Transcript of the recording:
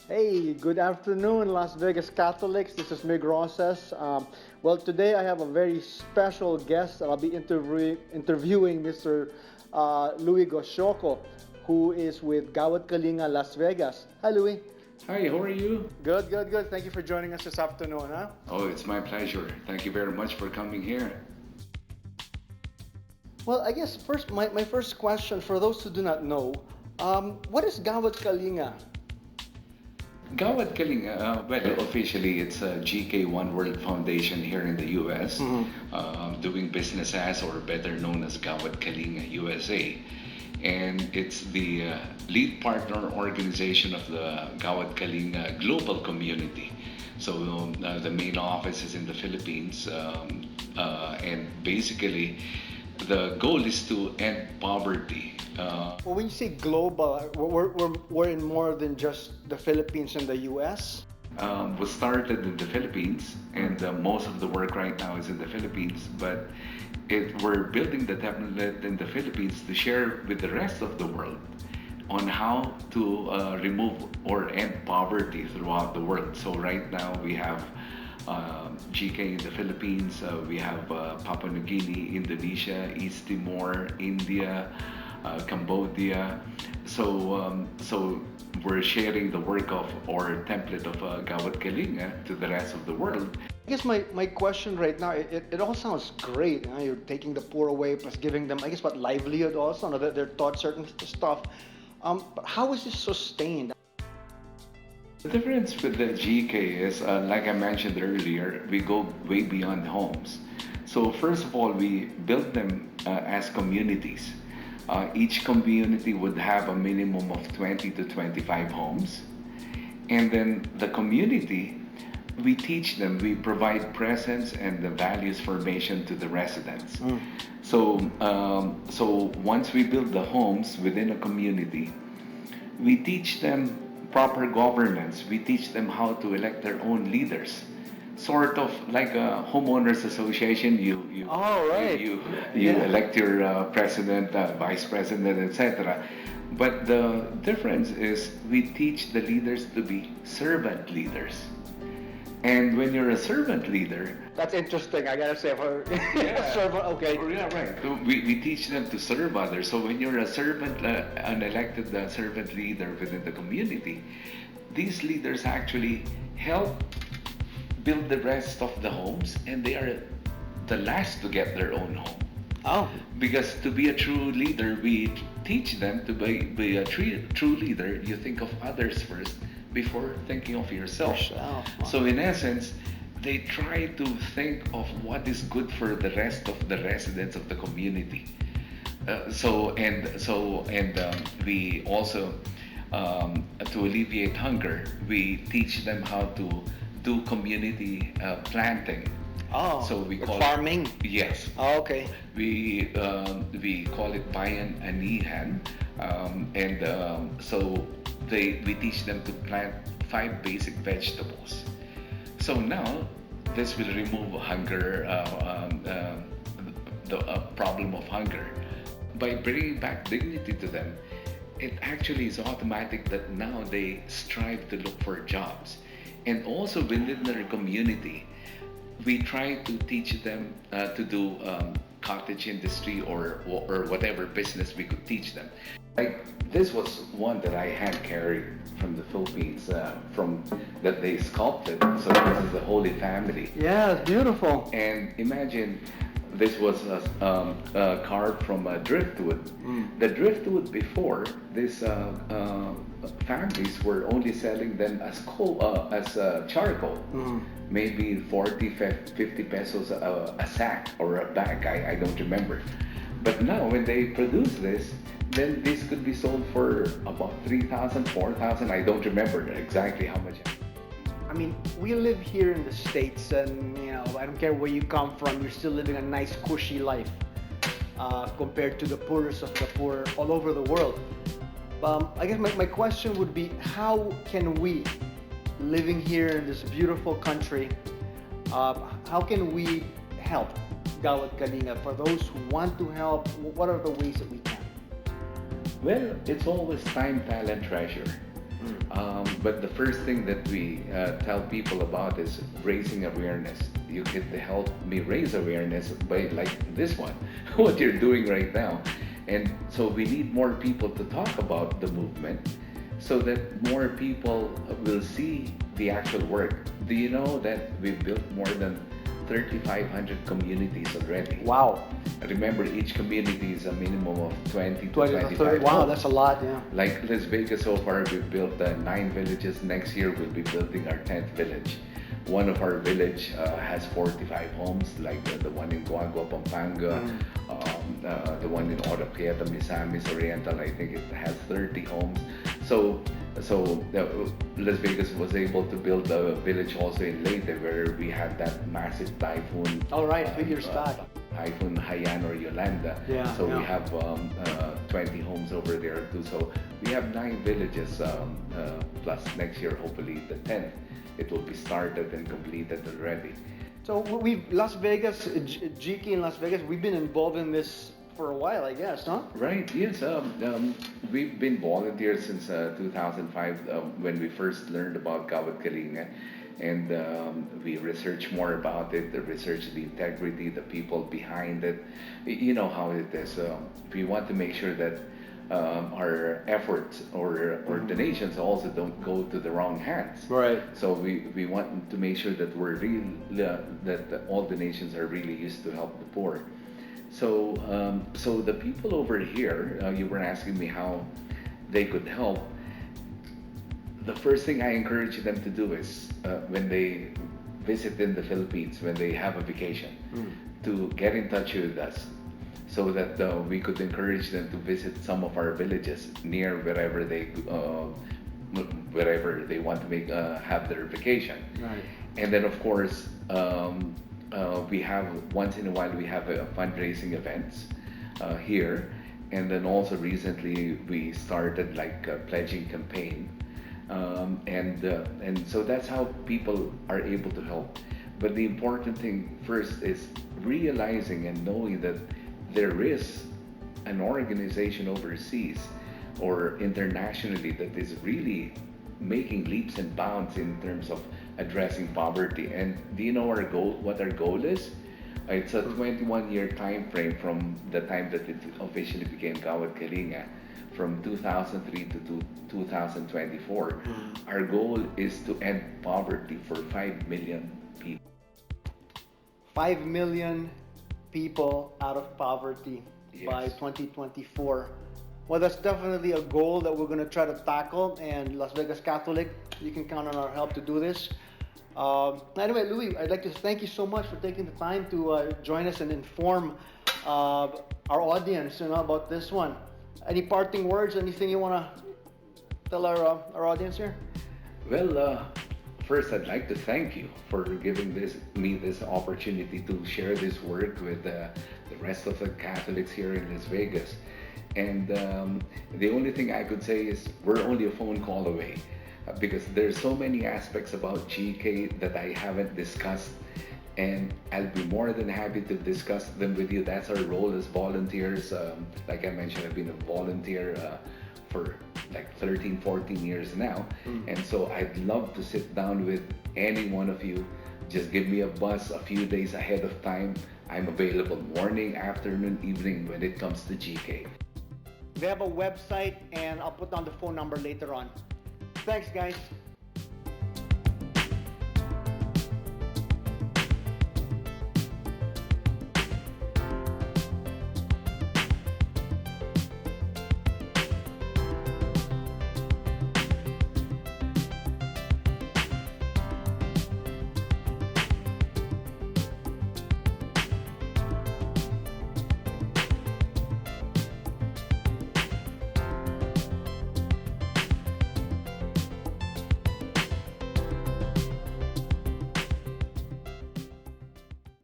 Hey, good afternoon, Las Vegas Catholics. This is Mig Rosas. Well, today I have a very special guest. I'll be interviewing Mr. Louis Goshoco, who is with Gawad Kalinga Las Vegas. Hi, Louis. Hi, how are you? Good, good, good. Thank you for joining us this afternoon. Huh? Oh, it's my pleasure. Thank you very much for coming here. Well, I guess first, my first question for those who do not know, what is Gawad Kalinga? Gawad Kalinga, well, officially it's a GK One World Foundation here in the US, doing business as, or better known as Gawad Kalinga USA. And it's the lead partner organization of the Gawad Kalinga global community. So the main office is in the Philippines, and basically the goal is to end poverty. Well, when you say global, we're in more than just the Philippines and the US. Was started in the Philippines, and most of the work right now is in the Philippines. But we're building the template in the Philippines to share with the rest of the world on how to remove or end poverty throughout the world. So right now we have GK in the Philippines, we have Papua New Guinea, Indonesia, East Timor, India, Cambodia. So we're sharing the work of or template of Gawad Kalinga to the rest of the world. I guess my question right now, it all sounds great. You know, you're taking the poor away plus giving them, I guess, what livelihood also. You know, they're taught certain stuff. But how is this sustained? The difference with the GK is, like I mentioned earlier, we go way beyond homes. So first of all, we build them as communities. Each community would have a minimum of 20 to 25 homes. And then the community, we teach them, we provide presence and the values formation to the residents. So once we build the homes within a community, we teach them proper governance. We teach them how to elect their own leaders. Sort of like a homeowners association. Oh, right. You Yeah. elect your president, vice president, etc. But the difference is we teach the leaders to be servant leaders. And when you're a servant leader, That's interesting. I gotta say, for yeah. servant. Okay. Oh, yeah, right. So we teach them to serve others. So when you're a servant, an elected servant leader within the community, these leaders actually help build the rest of the homes, and they are the last to get their own home. Oh. Because to be a true leader, we teach them to be a true leader. You think of others first before thinking of yourself. Yourself. So in essence, they try to think of what is good for the rest of the residents of the community. We also to alleviate hunger, we teach them how to do community planting. Oh. So we call farming. Yes. Oh, okay. We call it bayan anihan, and so we teach them to plant 5 basic vegetables. So now this will remove hunger, the problem of hunger. By bringing back dignity to them, it actually is automatic that now they strive to look for jobs. And also within their community, we try to teach them to do cottage industry or whatever business we could teach them. Like this was one that I hand carried from the Philippines, from that they sculpted. So this is the Holy Family. Yeah, it's beautiful. And imagine this was carved from driftwood. The driftwood before, these families were only selling them as charcoal. Maybe 40, 50 pesos a sack or a bag, I don't remember. But now when they produce this, then this could be sold for about 3,000, 4,000. I don't remember exactly how much. I mean, we live here in the States, and you know, I don't care where you come from, you're still living a nice, cushy life compared to the poorest of the poor all over the world. I guess my question would be, how can we, living here in this beautiful country, how can we help Gawad Kalinga? For those who want to help, what are the ways that we can? Well, it's always time, talent, treasure. But the first thing that we tell people about is raising awareness. You can help me raise awareness by like this one, what you're doing right now. And so we need more people to talk about the movement so that more people will see the actual work. Do you know that we've built more than 3,500 communities already? Wow. Remember, each community is a minimum of 20 to 20 to 25 30. Wow, homes. that's a lot, yeah. Like Las Vegas, so far we've built 9 villages. Next year we'll be building our 10th village. One of our village has 45 homes, like the one in Guagua, Pampanga, the one in Oroquieta, Misamis Oriental. I think it has 30 homes. So Las Vegas was able to build a village also in Leyte, where we had that massive typhoon. All right, figures back. Typhoon Haiyan or Yolanda. Yeah, So yeah. we have 20 homes over there too. So we have 9 villages, plus next year, hopefully the 10th, it will be started and completed already. So we've Las Vegas, GK in Las Vegas. We've been involved in this for a while, I guess, huh? Right, yes. We've been volunteers since 2005 when we first learned about Kawat Kalinga. And we research more about it, research the integrity, the people behind it. You know how it is. We want to make sure that our efforts or donations also don't go to the wrong hands. Right. So we want to make sure that we're real, that all donations are really used to help the poor. So the people over here, you were asking me how they could help. The first thing I encourage them to do is when they visit in the Philippines, when they have a vacation, to get in touch with us so that we could encourage them to visit some of our villages near wherever they want to make have their vacation. Right. And then of course we have once in a while we have fundraising events here, and then also recently we started like a pledging campaign. And so that's how people are able to help. But the important thing first is realizing and knowing that there is an organization overseas or internationally that is really making leaps and bounds in terms of addressing poverty. And do you know our goal? What our goal is? It's a 21-year time frame from the time that it officially became Kawat Kalinga, from 2003 to 2024. Our goal is to end poverty for 5 million people. 5 million people out of poverty by Yes. 2024. Well, that's definitely a goal that we're going to try to tackle. And Las Vegas Catholic, you can count on our help to do this. Anyway, Louis, I'd like to thank you so much for taking the time to join us and inform our audience, about this one. Any parting words? Anything you want to tell our audience here? Well, first I'd like to thank you for giving me this opportunity to share this work with the rest of the Catholics here in Las Vegas. And the only thing I could say is we're only a phone call away, because there's so many aspects about GK that I haven't discussed, and I'll be more than happy to discuss them with you. That's our role as volunteers. Like I mentioned, I've been a volunteer for like 13, 14 years now. And so I'd love to sit down with any one of you. Just give me a buzz a few days ahead of time. I'm available morning, afternoon, evening when it comes to GK. We have a website, and I'll put down the phone number later on. Thanks, guys.